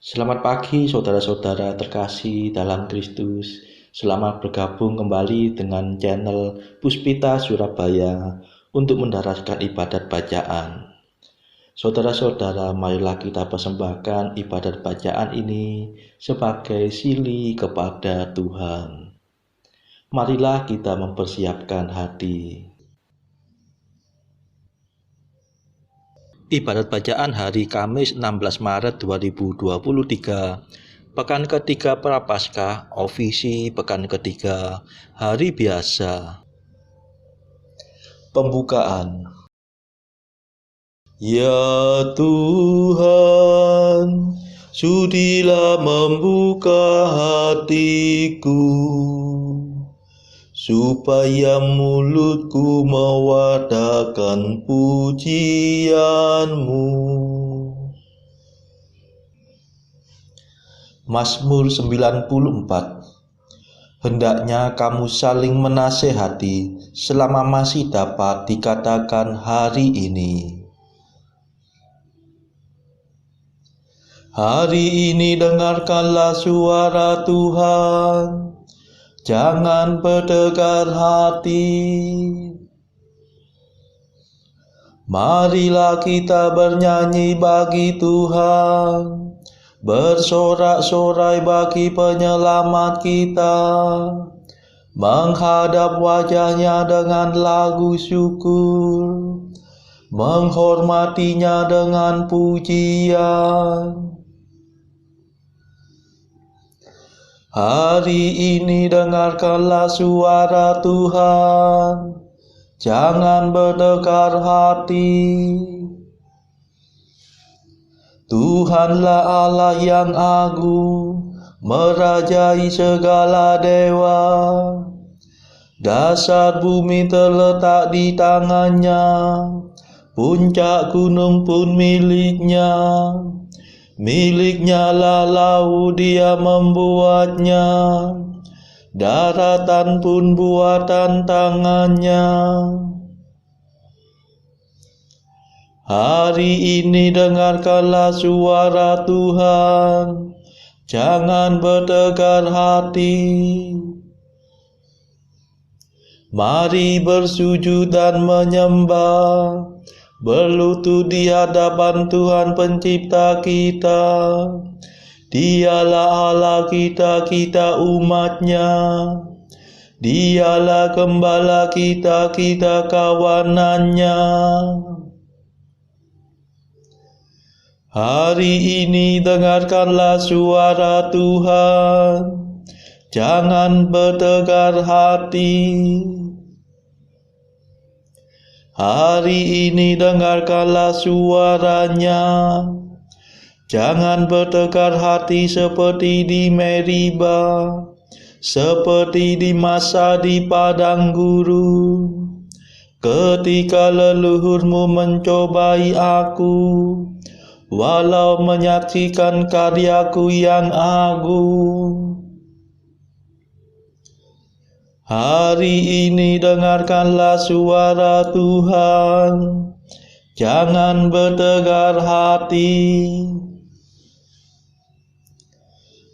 Selamat pagi saudara-saudara terkasih dalam Kristus. Selamat bergabung kembali dengan channel Puspita Surabaya untuk mendaraskan ibadat bacaan. Saudara-saudara, marilah kita persembahkan ibadat bacaan ini sebagai sili kepada Tuhan. Marilah kita mempersiapkan hati. Ibadat bacaan hari Kamis 16 Maret 2023, Pekan ketiga Prapaskah, Ofisi Pekan ketiga, Hari Biasa. Pembukaan. Ya Tuhan, sudilah membuka hatiku, supaya mulutku mewartakan pujian-Mu. Mazmur 94. Hendaknya kamu saling menasehati selama masih dapat dikatakan hari ini. Hari ini dengarkanlah suara Tuhan, jangan berdegar hati. Marilah kita bernyanyi bagi Tuhan, bersorak-sorai bagi penyelamat kita, menghadap wajahnya dengan lagu syukur, menghormatinya dengan pujian. Hari ini dengarkanlah suara Tuhan, jangan berdegar hati. Tuhanlah Allah yang agung, merajai segala dewa. Dasar bumi terletak di tangannya, puncak gunung pun miliknya. Miliknya lah laut, dia membuatnya, daratan pun buatan tangannya. Hari ini dengarkanlah suara Tuhan, jangan berdegar hati. Mari bersujud dan menyembah, berlutut di hadapan Tuhan pencipta kita. Dialah Allah kita, kita umatnya. Dialah gembala kita, kita kawanannya. Hari ini dengarkanlah suara Tuhan, jangan berdegar hati. Hari ini dengarkanlah suaranya, jangan berdegar hati seperti di Meriba, seperti di masa di padang gurun, ketika leluhurmu mencobai aku, walau menyaksikan karyaku yang agung. Hari ini dengarkanlah suara Tuhan, jangan berdegar hati.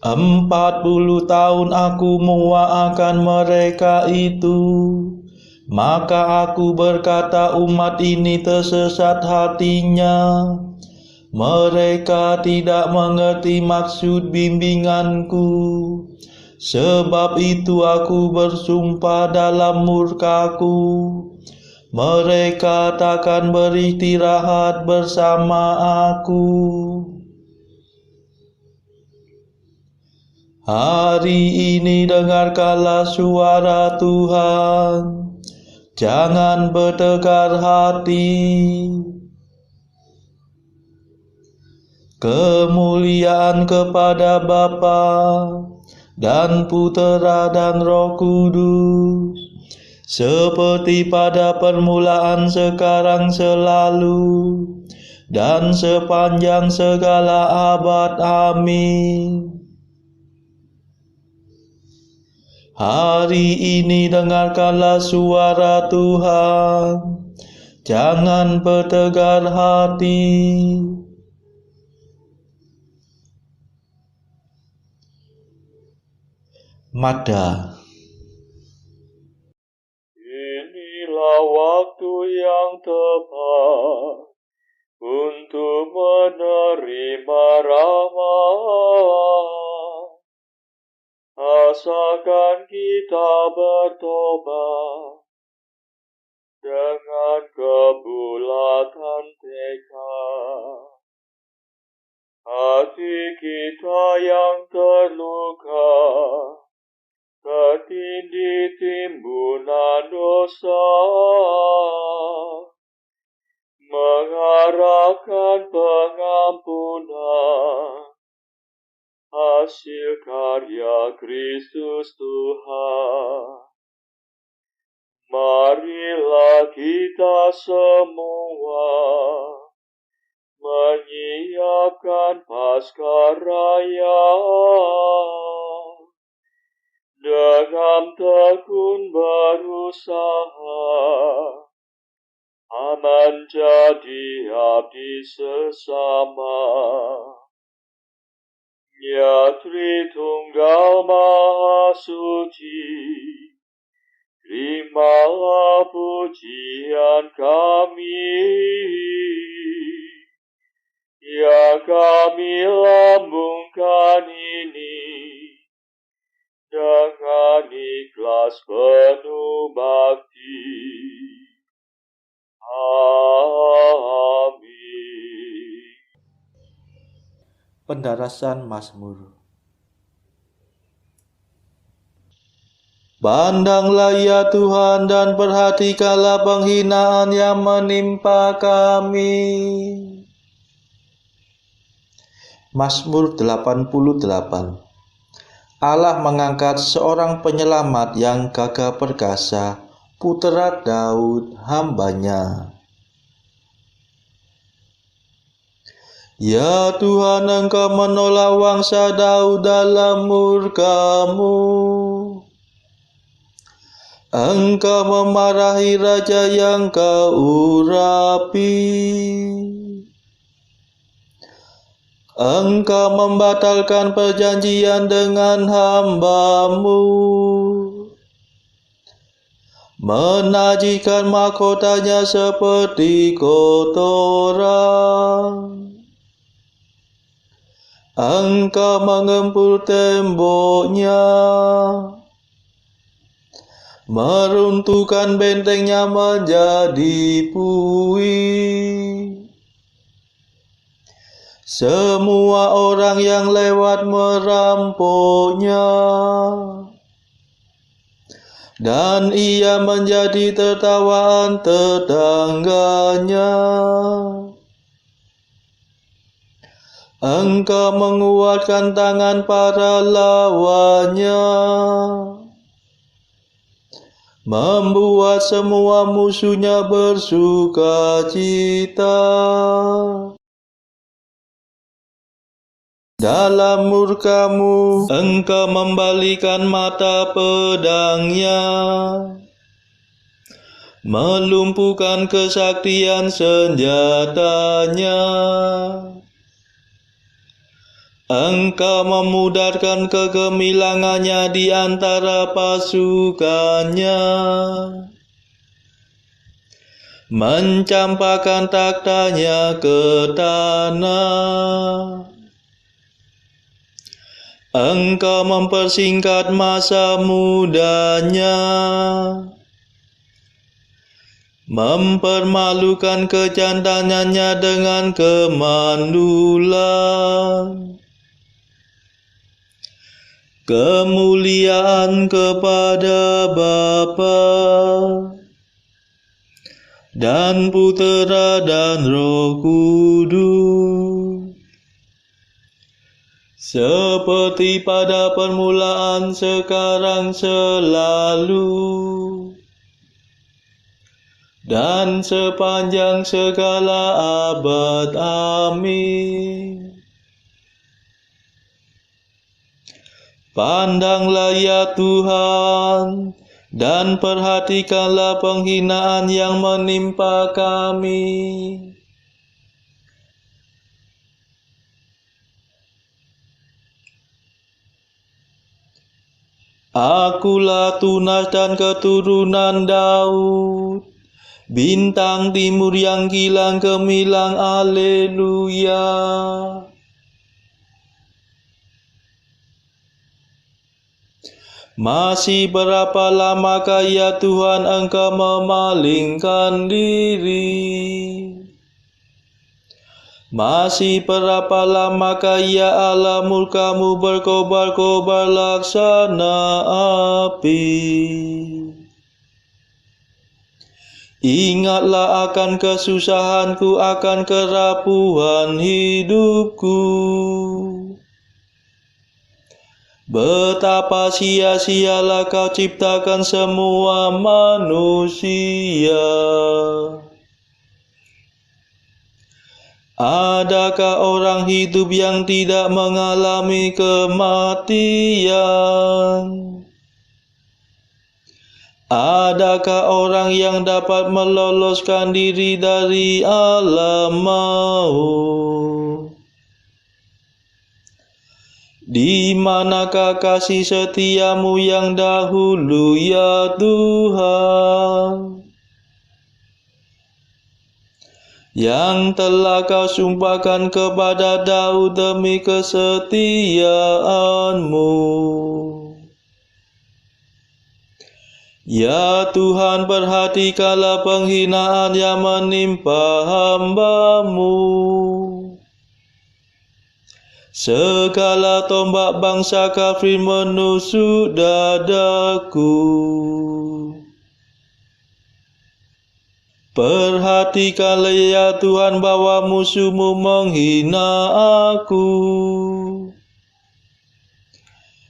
40 tahun aku menguatkan mereka itu, maka aku berkata umat ini tersesat hatinya. Mereka tidak mengerti maksud bimbinganku. Sebab itu aku bersumpah dalam murkaku, mereka takkan beristirahat bersama aku. Hari ini dengarkanlah suara Tuhan, jangan berdegar hati. Kemuliaan kepada Bapa dan Putera dan Roh Kudus, seperti pada permulaan, sekarang, selalu, dan sepanjang segala abad. Amin. Hari ini dengarkanlah suara Tuhan, jangan bertegar hati. Mada. Inilah waktu yang tepat untuk menerima rahmat. Asalkan kita bertobat dengan kebulatan tekad. Hati kita yang terluka, tertindih timbunan dosa, mengharapkan pengampunan, hasil karya Kristus Tuhan. Marilah kita semua menyiapkan Paskah Raya dengan tekun berusaha menjadi abdi sesama. Ya Tritunggal Maha Suci, terimalah pujian kami yang kami lambungkan ini dengan ikhlas penuh bakti. Amin. Pendarasan Mazmur. Pandanglah ya Tuhan dan perhatikanlah penghinaan yang menimpa kami. Mazmur 88. Allah mengangkat seorang penyelamat yang gagah perkasa, putra Daud hambanya. Ya Tuhan, Engkau menolak bangsa Daud dalam murka-Mu. Engkau memarahi raja yang Kau urapi. Engkau membatalkan perjanjian dengan hamba-Mu, menajiskan mahkotanya seperti kotoran. Engkau mengempur temboknya, meruntuhkan bentengnya menjadi puing. Semua orang yang lewat merampoknya, dan ia menjadi tertawaan tetangganya. Engkau menguatkan tangan para lawannya, membuat semua musuhnya bersuka cita. Dalam murka-Mu, Engkau membalikan mata pedangnya, melumpuhkan kesaktian senjatanya. Engkau memudarkan kegemilangannya di antara pasukannya, mencampakkan taktanya ke tanah. Engkau mempersingkat masa mudanya, mempermalukan kejantanannya dengan kemandulan. Kemuliaan kepada Bapa dan Putera dan Roh Kudus, seperti pada permulaan, sekarang, selalu, dan sepanjang segala abad. Amin. Pandanglah ya Tuhan, dan perhatikanlah penghinaan yang menimpa kami. Akulah Tunas dan keturunan Daud, bintang timur yang gilang gemilang, haleluya. Masih berapa lamakah ya Tuhan Engkau memalingkan diri? Masih berapa lamakah ya Allah murka-Mu berkobar-kobar laksana api? Ingatlah akan kesusahanku, akan kerapuhan hidupku. Betapa sia-sialah Kau ciptakan semua manusia. Adakah orang hidup yang tidak mengalami kematian? Adakah orang yang dapat meloloskan diri dari alam maut? Di manakah kasih setia-Mu yang dahulu ya Tuhan, yang telah Kau sumpahkan kepada Daud demi kesetiaan-Mu? Ya Tuhan, perhatikanlah penghinaan yang menimpa hamba-Mu. Segala tombak bangsa kafir menusuk dadaku. Perhatikanlah ya Tuhan bahwa musuh-Mu menghina aku.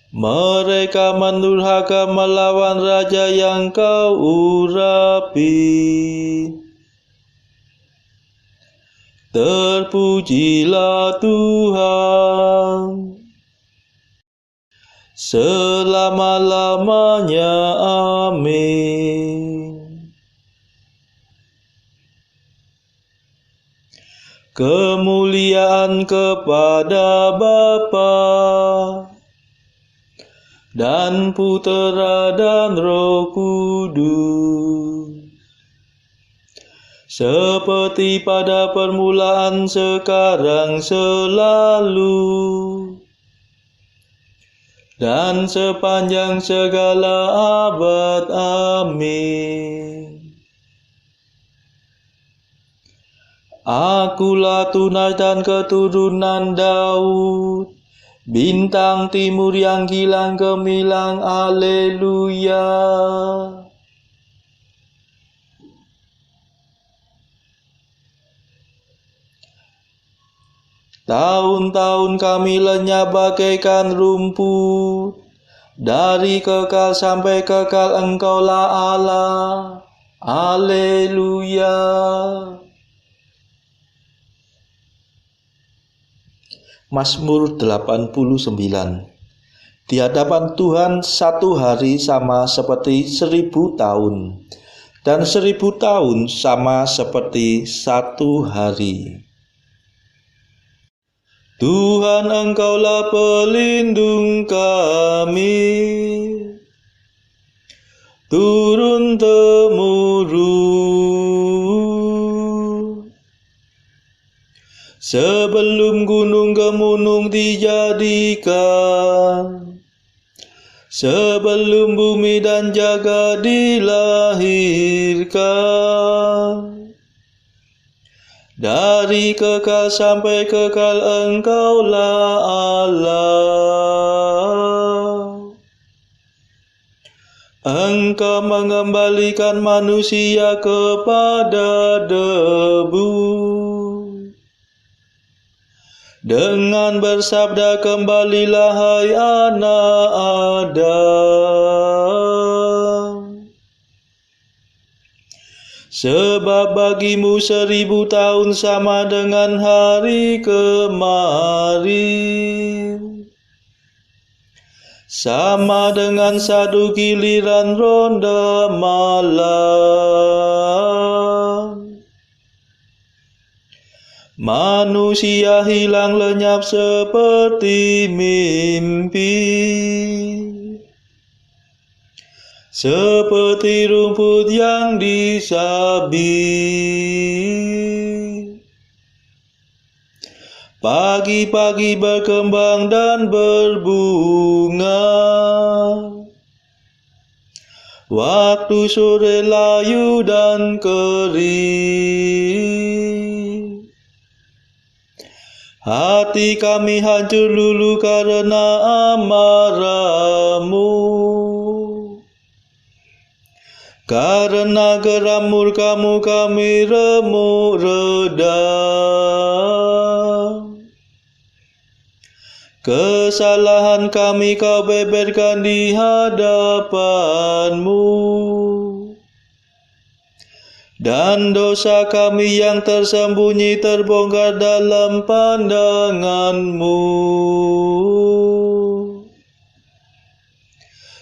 Mereka mendurhaka melawan raja yang Kau urapi. Terpujilah Tuhan selama-lamanya, amin. Kemuliaan kepada Bapa dan Putera dan Roh Kudus, seperti pada permulaan, sekarang, selalu, dan sepanjang segala abad, amin. Akulah Tunas dan keturunan Daud, bintang timur yang gilang gemilang, haleluya. Tahun-tahun kami lenyap bagaikan rumput, dari kekal sampai kekal Engkaulah Allah, haleluya. Mazmur 89. Di hadapan Tuhan satu hari sama seperti 1000 tahun, dan 1000 tahun sama seperti satu hari. Tuhan, Engkaulah pelindung kami, turun-temurun. Sebelum gunung gemunung dijadikan, sebelum bumi dan jagat dilahirkan, dari kekal sampai kekal Engkaulah Allah. Engkau mengembalikan manusia kepada debu, dengan bersabda, kembalilah hai anak Adam. Sebab bagimu 1000 tahun sama dengan hari kemarin, sama dengan satu giliran ronda malam. Manusia hilang lenyap seperti mimpi, seperti rumput yang disabit. Pagi-pagi berkembang dan berbunga, waktu sore layu dan kering. Hati kami hancur lulu karena amarah-Mu, karena geram murka-Mu kami remuk redam. Kesalahan kami Kau beberkan di hadapan-Mu, dan dosa kami yang tersembunyi terbongkar dalam pandangan-Mu.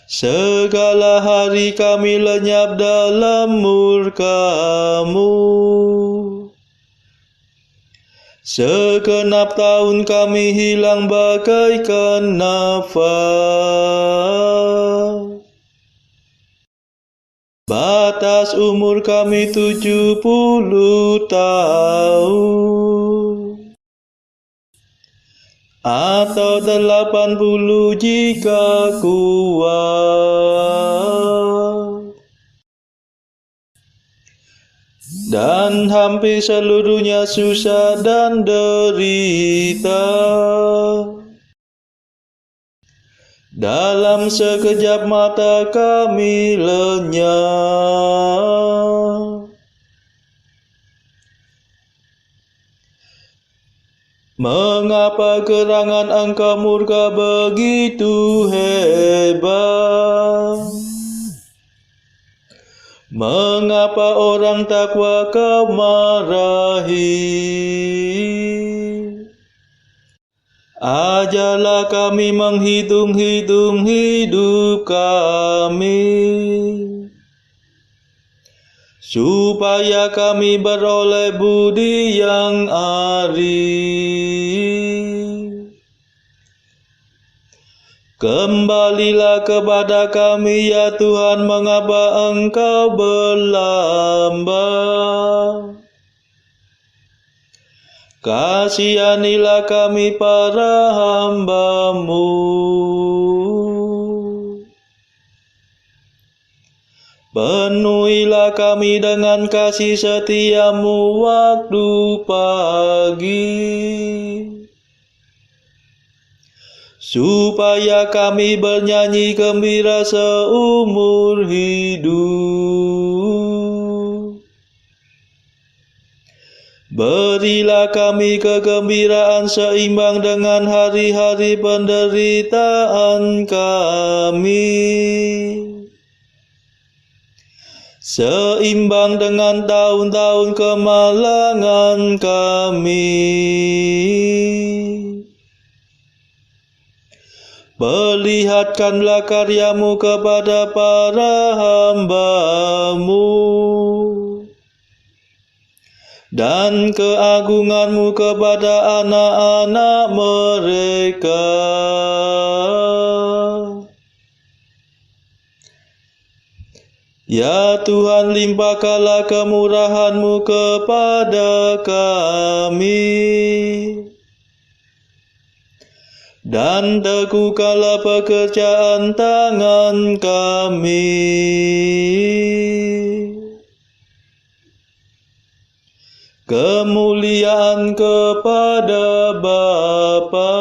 Segala hari kami lenyap dalam murka-Mu, segenap tahun kami hilang bagaikan nafas. Batas umur kami 70 tahun, atau 80 jika kuat. Dan hampir seluruhnya susah dan derita. Dalam sekejap mata kami lenyap. Mengapa gerangan Engkau murka begitu hebat? Mengapa orang takwa Kau marahi? Ajarlah kami menghitung-hitung hidup kami, supaya kami beroleh budi yang arif. Kembalilah kepada kami ya Tuhan, mengapa Engkau berlambat? Kasihanilah kami para hamba-Mu. Penuhilah kami dengan kasih setia-Mu waktu pagi, supaya kami bernyanyi gembira seumur hidup. Berilah kami kegembiraan seimbang dengan hari-hari penderitaan kami, seimbang dengan tahun-tahun kemalangan kami. Perlihatkanlah karya-Mu kepada para hamba-Mu, dan keagungan-Mu kepada anak-anak mereka. Ya Tuhan, limpahkanlah kemurahan-Mu kepada kami, dan teguhkanlah pekerjaan tangan kami. Kemuliaan kepada Bapa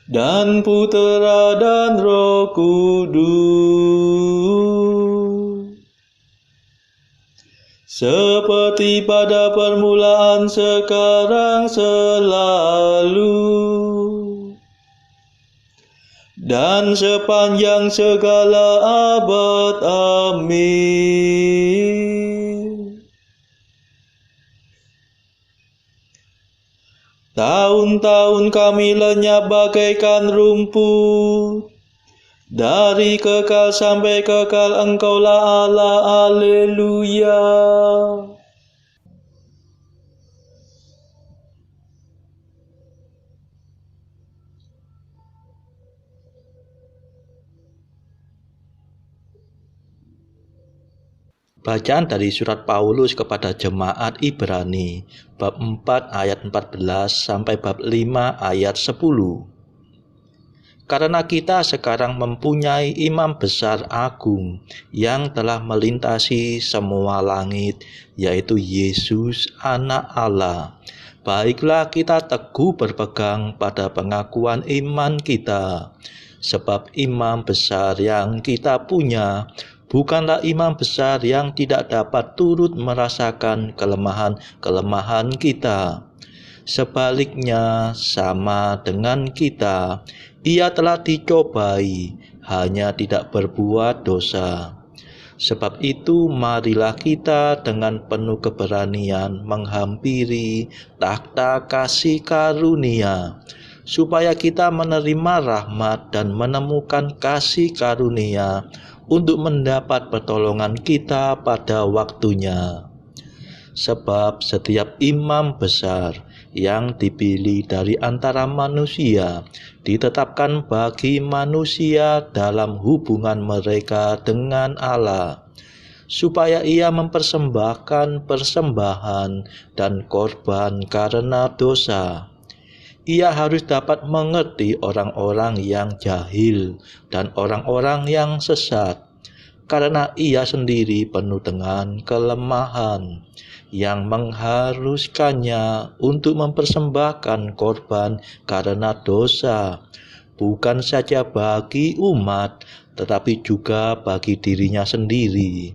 dan Putera dan Roh Kudus, seperti pada permulaan, sekarang, selalu, dan sepanjang segala abad. Amin. Tahun-tahun kami lenyap bagaikan rumput, dari kekal sampai kekal Engkaulah Allah. Haleluya. Bacaan dari surat Paulus kepada jemaat Ibrani, bab 4 ayat 14 sampai bab 5 ayat 10. Karena kita sekarang mempunyai imam besar agung yang telah melintasi semua langit, yaitu Yesus Anak Allah. Baiklah kita teguh berpegang pada pengakuan iman kita, sebab imam besar yang kita punya bukanlah imam besar yang tidak dapat turut merasakan kelemahan-kelemahan kita. Sebaliknya, sama dengan kita, ia telah dicobai, hanya tidak berbuat dosa. Sebab itu, marilah kita dengan penuh keberanian menghampiri takhta kasih karunia, supaya kita menerima rahmat dan menemukan kasih karunia untuk mendapat pertolongan kita pada waktunya. Sebab setiap imam besar yang dipilih dari antara manusia ditetapkan bagi manusia dalam hubungan mereka dengan Allah, supaya ia mempersembahkan persembahan dan korban karena dosa. Ia harus dapat mengerti orang-orang yang jahil dan orang-orang yang sesat, karena ia sendiri penuh dengan kelemahan, yang mengharuskannya untuk mempersembahkan korban karena dosa, bukan saja bagi umat, tetapi juga bagi dirinya sendiri.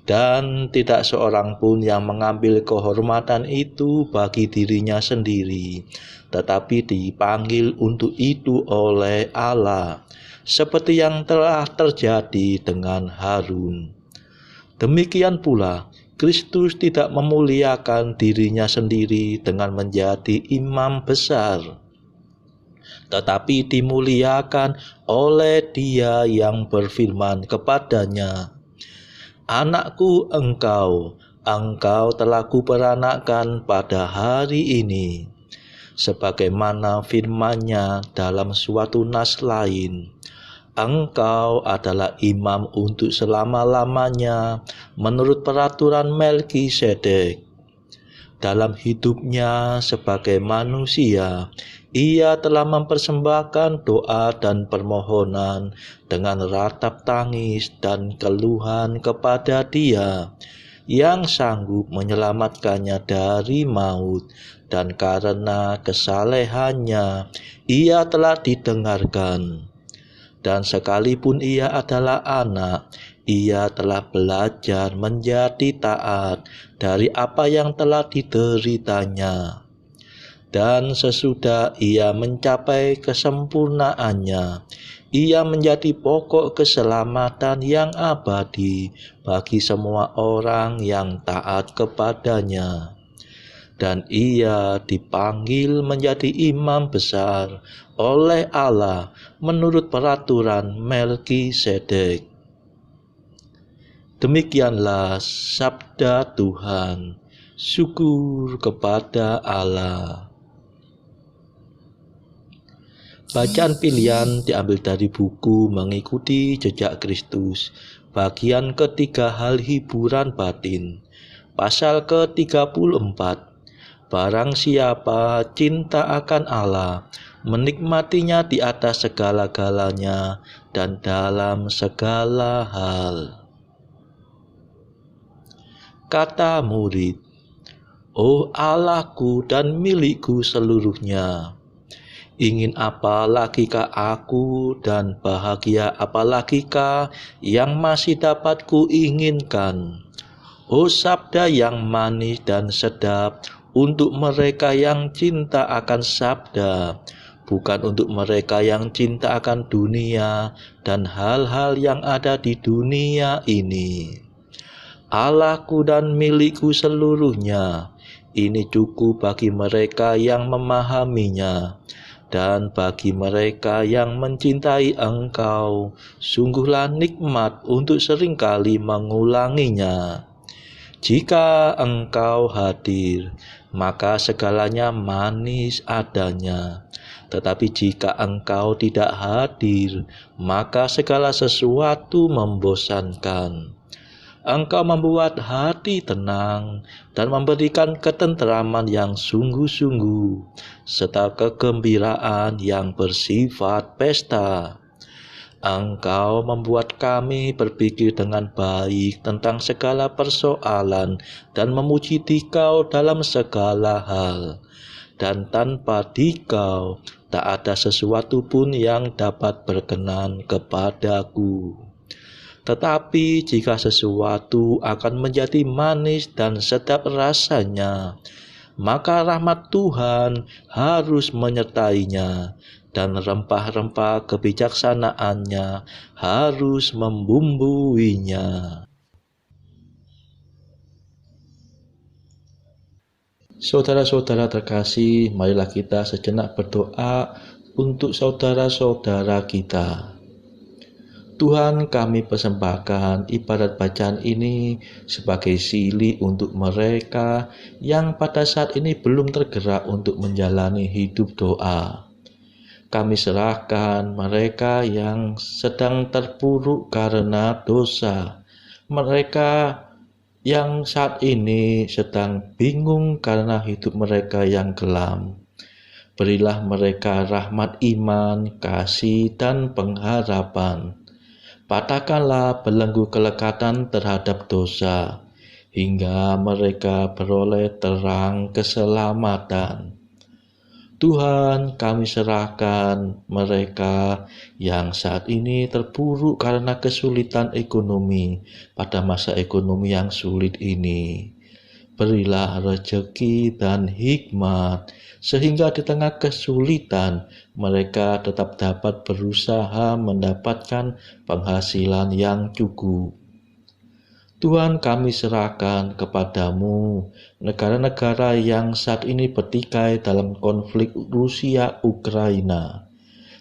Dan tidak seorang pun yang mengambil kehormatan itu bagi dirinya sendiri, tetapi dipanggil untuk itu oleh Allah, seperti yang telah terjadi dengan Harun. Demikian pula, Kristus tidak memuliakan dirinya sendiri dengan menjadi imam besar, tetapi dimuliakan oleh Dia yang berfirman kepadanya, "Anakku, engkau telah kuperanakkan pada hari ini." Sebagaimana firman-Nya dalam suatu nas lain, "Engkau adalah imam untuk selama-lamanya menurut peraturan Melkisedek." Dalam hidupnya sebagai manusia, ia telah mempersembahkan doa dan permohonan dengan ratap tangis dan keluhan kepada Dia yang sanggup menyelamatkannya dari maut, dan karena kesalehannya ia telah didengarkan. Dan sekalipun ia adalah anak, ia telah belajar menjadi taat dari apa yang telah dideritanya. Dan sesudah ia mencapai kesempurnaannya, ia menjadi pokok keselamatan yang abadi bagi semua orang yang taat kepadanya. Dan ia dipanggil menjadi imam besar oleh Allah menurut peraturan Melkisedek. Demikianlah sabda Tuhan. Syukur kepada Allah. Bacaan pilihan diambil dari buku Mengikuti Jejak Kristus, bagian ketiga, hal hiburan batin, pasal ke-34. Barang siapa cinta akan Allah, menikmatinya di atas segala-galanya dan dalam segala hal. Kata murid, "Oh Allahku dan milikku seluruhnya, ingin apa lagikah aku dan bahagia apa lagikah yang masih dapat kuinginkan? Oh sabda yang manis dan sedap untuk mereka yang cinta akan sabda, bukan untuk mereka yang cinta akan dunia dan hal-hal yang ada di dunia ini. Allahku dan milikku seluruhnya, ini cukup bagi mereka yang memahaminya, dan bagi mereka yang mencintai Engkau, sungguhlah nikmat untuk seringkali mengulanginya. Jika Engkau hadir, maka segalanya manis adanya. Tetapi jika Engkau tidak hadir, maka segala sesuatu membosankan. Engkau membuat hati tenang dan memberikan ketenteraman yang sungguh-sungguh, serta kegembiraan yang bersifat pesta. Engkau membuat kami berpikir dengan baik tentang segala persoalan dan memuji Dikau dalam segala hal. Dan tanpa Dikau, tak ada sesuatu pun yang dapat berkenan kepadaku. Tetapi jika sesuatu akan menjadi manis dan sedap rasanya, maka rahmat Tuhan harus menyertainya, dan rempah-rempah kebijaksanaannya harus membumbuinya. Saudara-saudara terkasih, marilah kita sejenak berdoa untuk saudara-saudara kita. Tuhan, kami persembahkan ibadat bacaan ini sebagai silih untuk mereka yang pada saat ini belum tergerak untuk menjalani hidup doa. Kami serahkan mereka yang sedang terpuruk karena dosa, mereka yang saat ini sedang bingung karena hidup mereka yang kelam. Berilah mereka rahmat iman, kasih, dan pengharapan. Patahkanlah belenggu kelekatan terhadap dosa, hingga mereka beroleh terang keselamatan. Tuhan, kami serahkan mereka yang saat ini terpuruk karena kesulitan ekonomi pada masa ekonomi yang sulit ini. Berilah rezeki dan hikmat, sehingga di tengah kesulitan mereka tetap dapat berusaha mendapatkan penghasilan yang cukup. Tuhan, kami serahkan kepadamu negara-negara yang saat ini bertikai dalam konflik Rusia-Ukraina.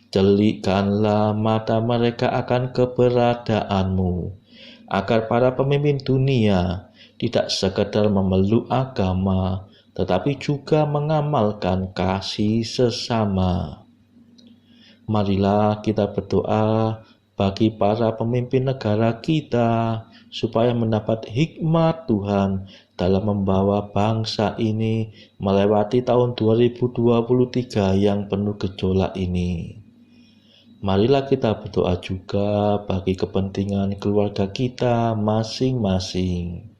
Celikkanlah mata mereka akan keberadaanmu, agar para pemimpin dunia tidak sekedar memeluk agama, tetapi juga mengamalkan kasih sesama. Marilah kita berdoa bagi para pemimpin negara kita, supaya mendapat hikmat Tuhan dalam membawa bangsa ini melewati tahun 2023 yang penuh gejolak ini. Marilah kita berdoa juga bagi kepentingan keluarga kita masing-masing.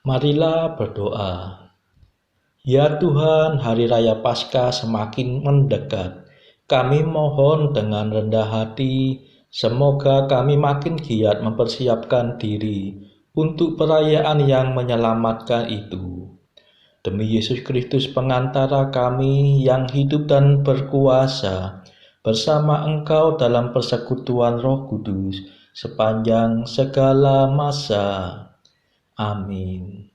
Marilah berdoa. Ya Tuhan, hari raya Paskah semakin mendekat. Kami mohon dengan rendah hati, semoga kami makin giat mempersiapkan diri untuk perayaan yang menyelamatkan itu. Demi Yesus Kristus pengantara kami yang hidup dan berkuasa, bersama Engkau dalam persekutuan Roh Kudus sepanjang segala masa. Amin.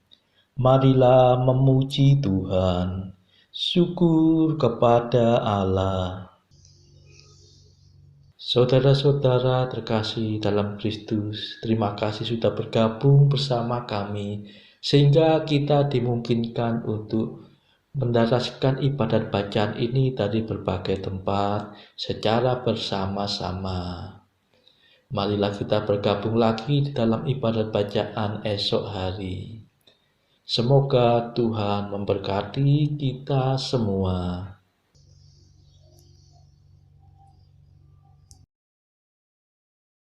Marilah memuji Tuhan. Syukur kepada Allah. Saudara-saudara terkasih dalam Kristus, terima kasih sudah bergabung bersama kami, sehingga kita dimungkinkan untuk mendaraskan ibadat bacaan ini dari berbagai tempat secara bersama-sama. Marilah kita bergabung lagi di dalam ibadat bacaan esok hari. Semoga Tuhan memberkati kita semua.